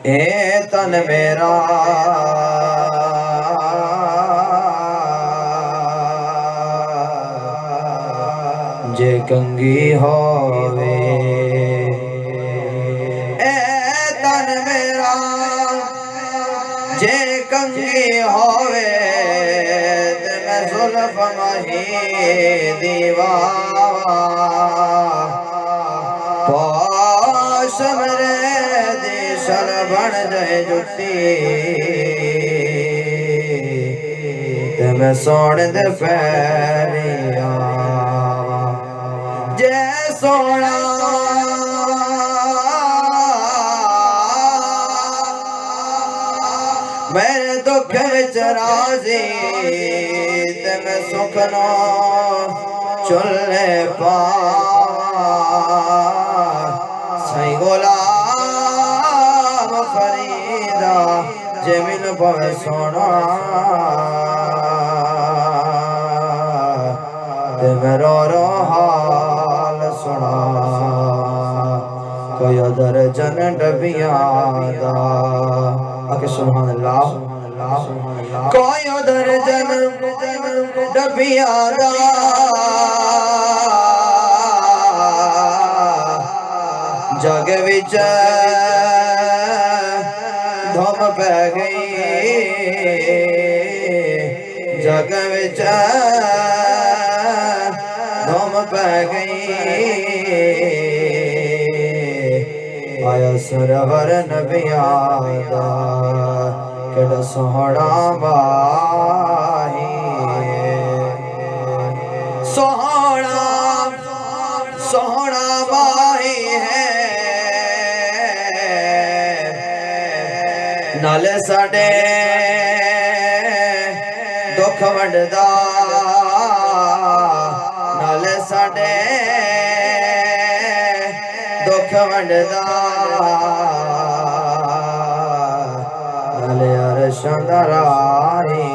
ए तन मेरा जे कंगी होवे, ए तन मेरा जे कंगी होवे, ते मैं जुल्फ मही दीवा पास मेरे दिशल बन जाए जुटी, ते मैं सोने दे पैरिया जे सोना मेरे दुख विच राजी, ते मैं सुख नो चुल्हे पा सही गुलाम फरीदा जे मिल पवे सोना, ते मैं रो रो हाल सुना कोई अदर जन डबिया दा। आके सुभान अल्लाह। कोई अदर जन डबिया दा जग विच धुम पै गई, जग विच धुम पै गई, आया सरवर नबिया दा केड़ा सोहना माही, सोहना सोहना माही है नाले साडे दुख वंडदा, नाले साडे दुख वंडदा, नाले अरशां दा राही